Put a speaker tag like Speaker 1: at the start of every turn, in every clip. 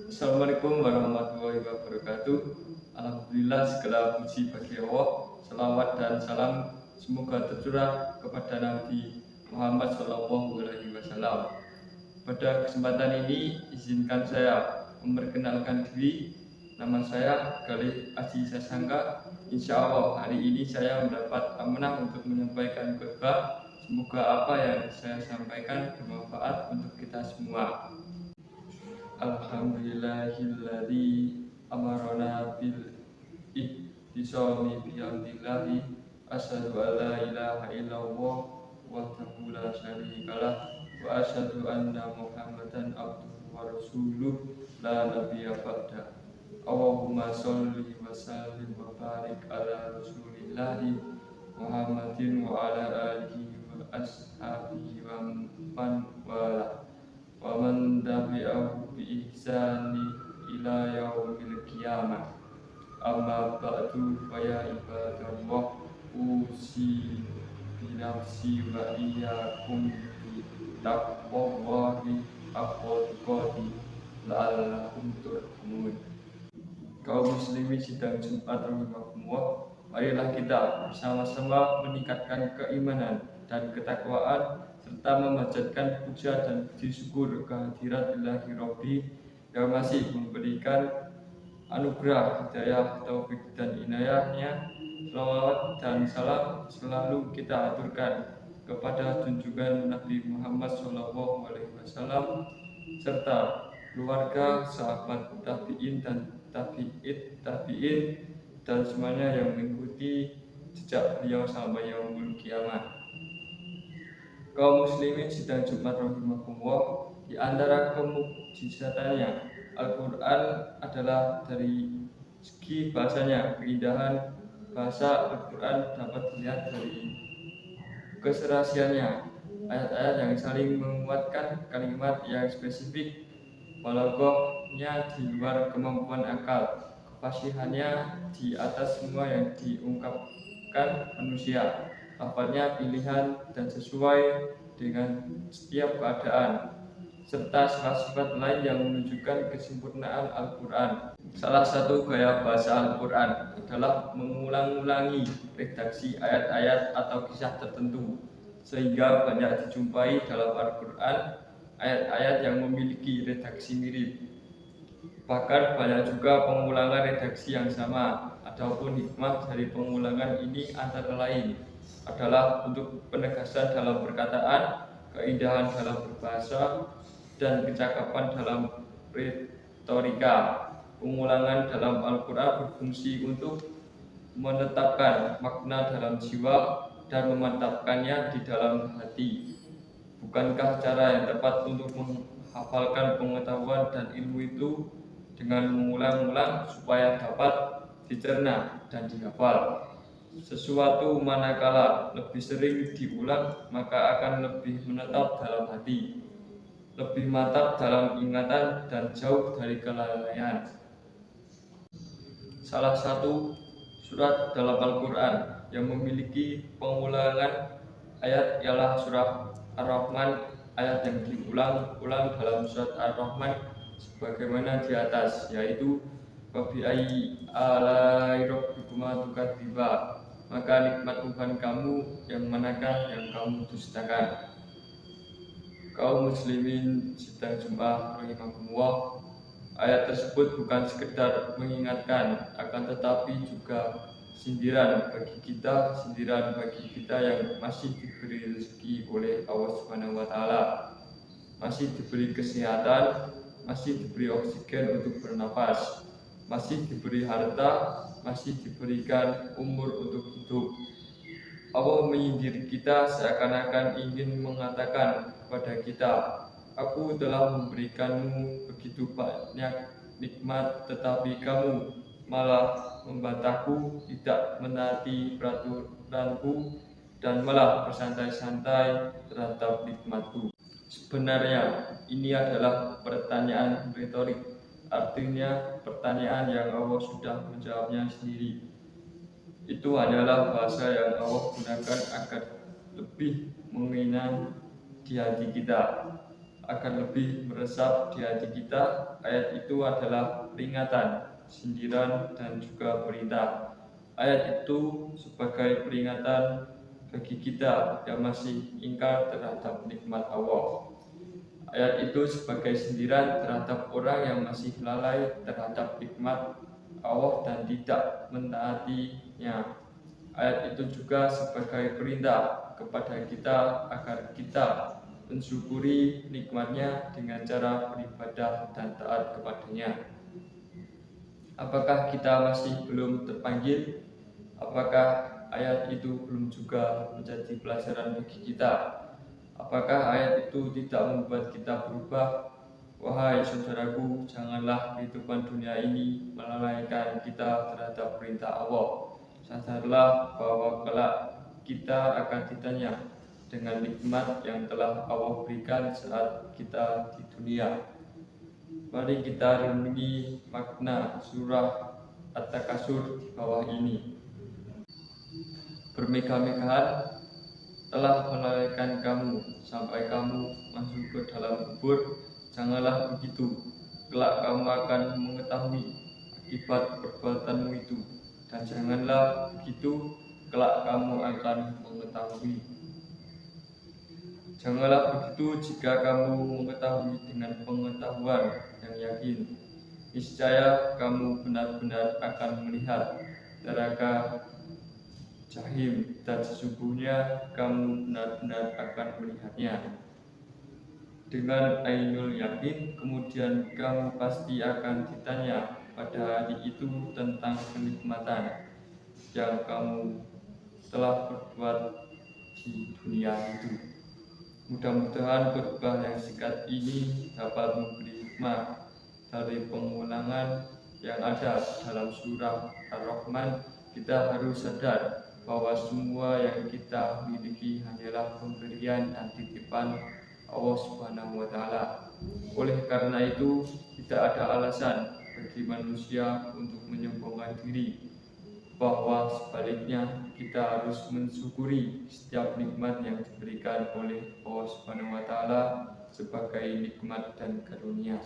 Speaker 1: Assalamualaikum warahmatullahi wabarakatuh. Alhamdulillah segala puji bagi Allah. Selawat dan salam semoga tercurah kepada Nabi Muhammad SAW. Pada kesempatan ini izinkan saya memperkenalkan diri. Nama saya Galih Aji Sasangka. Insya Allah hari ini saya mendapat amanah untuk menyampaikan khotbah. Semoga apa yang saya sampaikan bermanfaat untuk kita semua. Alhamdulillahilladzi amarona bil ihtisami bihamdillahi asyhadu an la ilaha illallah wahdahu la syarikalah wa asyhadu anna muhammadan abduhu wa rasuluh la nabiyya ba'da. Allahumma sholli wa sallim wa barik ala rasulillahi Muhammadin wa ala alihi wa ashabihi wa man wala wa man tabi'ahu bi ihsani ila yaumil qiyamah. Amma ba'du fa ya ibadallah usi bi nafsi wa iyyakum bi taqwallahi haqqa tuqatih la'allakum turhamun. Kaum muslimin sidang Jumat rahimakumullah, marilah kita bersama-sama meningkatkan keimanan dan ketakwaan serta memanjatkan puja dan puji syukur kehadirat Ilahi Rabbi yang masih memberikan anugerah hidayah, taufik dan inayahnya. Selawat dan salam selalu kita aturkan kepada junjungan Nabi Muhammad SAW serta keluarga, sahabat tabi'in dan tabi'in dan semuanya yang mengikuti jejak beliau sampai yaumul kiamat. Kaum muslimin sidang Jumat rahimakumullah, di antara kemukjizatannya Al-Quran adalah dari segi bahasanya. Keindahan bahasa Al-Quran dapat dilihat dari keserasiannya, ayat-ayat yang saling menguatkan, kalimat yang spesifik, balaghahnya di luar kemampuan akal, kefasihannya di atas semua yang diungkapkan manusia, lafadznya pilihan dan sesuai dengan setiap keadaan, serta sifat-sifat lain yang menunjukkan kesempurnaan Al-Quran. Salah satu gaya bahasa Al-Quran adalah mengulang-ulangi redaksi ayat-ayat atau kisah tertentu, sehingga banyak dijumpai dalam Al-Quran ayat-ayat yang memiliki redaksi mirip. Bahkan banyak juga pengulangan redaksi yang sama. Adapun hikmah dari pengulangan ini antara lain adalah untuk penegasan dalam perkataan, keindahan dalam berbahasa, dan kecakapan dalam retorika. Pengulangan dalam Al-Quran berfungsi untuk menetapkan makna dalam jiwa dan memantapkannya di dalam hati. Bukankah cara yang tepat untuk menghafalkan pengetahuan dan ilmu itu dengan mengulang-ulang supaya dapat dicerna dan dihafal? Sesuatu manakala lebih sering diulang maka akan lebih menetap dalam hati, lebih mantap dalam ingatan dan jauh dari kelalaian. Salah satu surat dalam Al-Quran yang memiliki pengulangan ayat ialah surah Ar-Rahman. Ayat yang diulang-ulang dalam surat Ar-Rahman sebagaimana di atas, yaitu Fabi'ayyi alai rabbikuma tukadziban, maka nikmat Tuhan kamu yang manakah yang kamu dustakan. Kaum muslimin sidang Jumat rahimakumullah, ayat tersebut bukan sekedar mengingatkan, akan tetapi juga sindiran bagi kita yang masih diberi rezeki oleh Allah Subhanahu wa taala, masih diberi kesehatan, masih diberi oksigen untuk bernapas, masih diberi harta, masih diberikan umur untuk hidup. Allah menyindir kita seakan-akan ingin mengatakan kepada kita, aku telah memberikanmu begitu banyak nikmat, tetapi kamu malah membantahku, tidak menaati peraturanku, dan malah bersantai-santai terhadap nikmatku. Sebenarnya ini adalah pertanyaan retorik, artinya pertanyaan yang Allah sudah menjawabnya sendiri. Itu adalah bahasa yang Allah gunakan agar lebih mengena di hati kita. agar lebih meresap di hati kita. Ayat itu adalah peringatan, sindiran, dan juga perintah. Ayat itu sebagai peringatan bagi kita yang masih ingkar terhadap nikmat Allah. Ayat itu sebagai sindiran terhadap orang yang masih lalai terhadap nikmat Allah dan tidak mentaatinya. Ayat itu juga sebagai perintah kepada kita agar kita mensyukuri nikmatnya dengan cara beribadah dan taat kepadanya. Apakah kita masih belum terpanggil? Apakah ayat itu belum juga menjadi pelajaran bagi kita? Apakah ayat itu tidak membuat kita berubah? Wahai saudaraku, janganlah kehidupan dunia ini melalaikan kita terhadap perintah Allah. Sadarlah bahwa kelak kita akan ditanya dengan nikmat yang telah Allah berikan saat kita di dunia. Mari kita renungi makna surah At-Takasur di bawah ini. Bermegah-megahan telah melalaikan kamu sampai kamu masuk ke dalam kubur. Janganlah begitu, kelak kamu akan mengetahui akibat perbuatanmu itu, dan janganlah begitu, kelak kamu akan mengetahui. Janganlah begitu jika kamu mengetahui dengan pengetahuan yang yakin. Niscaya kamu benar-benar akan melihat neraka Jahim, dan sesungguhnya kamu benar-benar akan melihatnya dengan ainul yakin. Kemudian kamu pasti akan ditanya pada hari itu tentang kenikmatan yang kamu telah berbuat di dunia itu. Mudah-mudahan khotbah yang singkat ini dapat memberi hikmah dari pengulangan yang ada dalam surah Ar-Rahman. Kita harus sadar bahwa semua yang kita miliki hanyalah pemberian dan titipan Allah Subhanahu wa Ta'ala. Oleh karena itu, tidak ada alasan bagi manusia untuk menyombongkan diri, bahwa sebaliknya kita harus mensyukuri setiap nikmat yang diberikan oleh Allah Subhanahu wa Ta'ala sebagai nikmat dan karunia.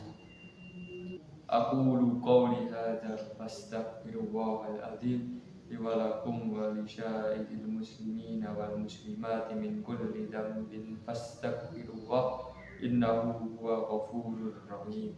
Speaker 1: Aqulu qawli hadza fastaghfirullahal azim li wa lakum wa li sya'iril muslimina wal muslimati min kulli dhanbin fastaghfirullah innahu huwa ghafurur rahim.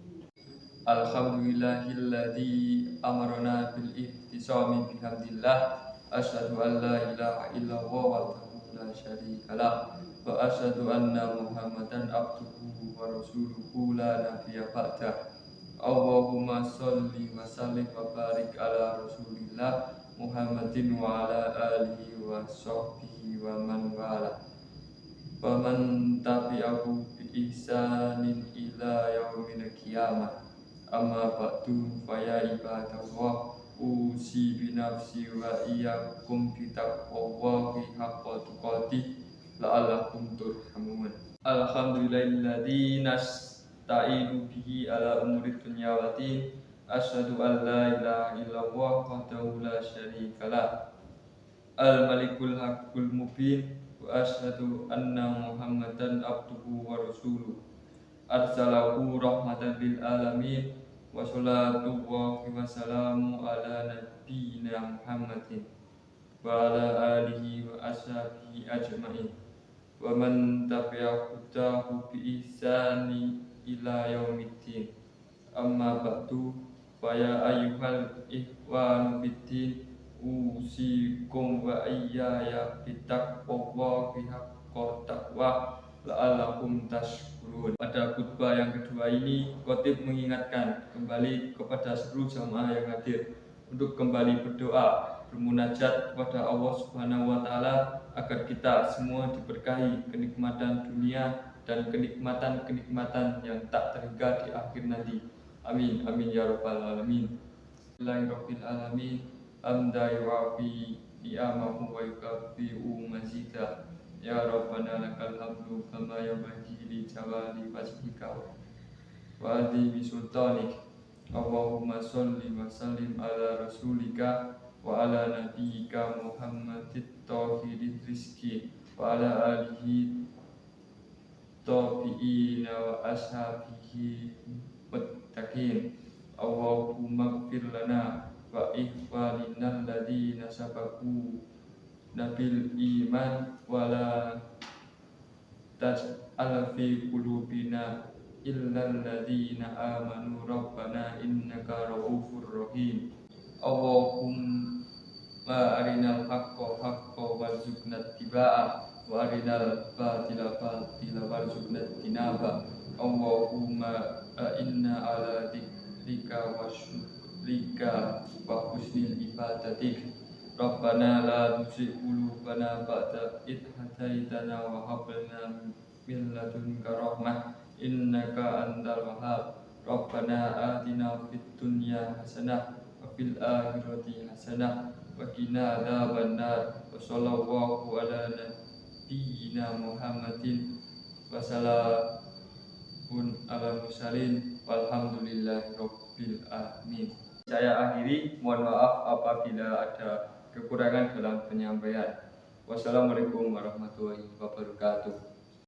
Speaker 1: Alhamdulillahilladzi amarna bil ihtisami bihamdillah. Asyhadu an la ilaha illallah wahdahu la syarikalah wa asyhadu anna Muhammadan abduhu wa rasuluhu la nabiyya ba'dah. Allahumma sholli wa sallim wa barik ala Rasulillah Muhammadin wa ala alihi wa sahbihi wa man wala wa man tabi'ahu bi ihsanin ila yaumil qiyamah. Amma ba'du, fa ya ibadallah, usi bi nafsi wa iyyakum bi taqwallahi haqqa tuqatih la'allakum turhamun. Alhamdulillahilladzi nasta'inu bihi ala umuri dunya wa din. Asyhadu an la ilaha illallah wahdahu la syarikalah al-malikul haqqul mubin wa asyhadu anna Muhammadan abduhu wa rasuluh arsalahu rahmatan lil alamin wa salatullahi wa salamu ala nabiyyina Muhammadin wa ala alihi wa ashabihi ajma'in wa man tabi'a hudahu bi ihsani ila yaumiddin. Amma ba'du, fa ya ayyuhal ikhwanu fiddin, usikum wa iyyaya bittaqwallahi haqqa taqwa la'allakum tashkurun. Pada khutbah yang kedua ini, khotib mengingatkan kembali kepada seluruh jamaah yang hadir untuk kembali berdoa, bermunajat kepada Allah Subhanahu wa Ta'ala agar kita semua diberkahi kenikmatan dunia dan kenikmatan-kenikmatan yang tak terhingga di akhir nanti. Amin amin ya rabbal alamin. Bismillahirrahmanirrahim. Alamin. Amda yu'afi ni'amahu wa yukafi'u mazida. Ya Rabbana lakal hamdu kama yanbaghi li jalali wajhika wa adhimi sultanik. Allahumma sholli wa sallim ala rasulika wa ala nabiyyika Muhammadit tahirid rizki wa ala alihi tabi'ina wa ashabihi muttaqin. Allahumma ighfir lana wa ikhwanina alladhina sabaquna bil iman wa la taj'al fi qulubina illa alladhina amanu rabbana innaka ra'ufur rahim. Allahumma arinal haqqa haqqan warzuqna ittiba'ah wa arinal batila batila warzuqna ijtinaba. Allahumma inna ala dzikrika wa syukrika wa husnil ibadatik. Rabbana la tuzigh qulubana ba'da idh hadaitana wa hab lana min ladunka rahmah innaka antal wahhab. Rabbana atina fid dunya hasanah wa fil akhirati hasanah wa qina adzabannar. Wa sallallahu ala nabiyyina Muhammadin wa salamun ala mursalin walhamdulillahi rabbil alamin. Saya akhiri, mohon maaf apabila ada kekurangan dalam penyampaian. Wassalamualaikum warahmatullahi wabarakatuh.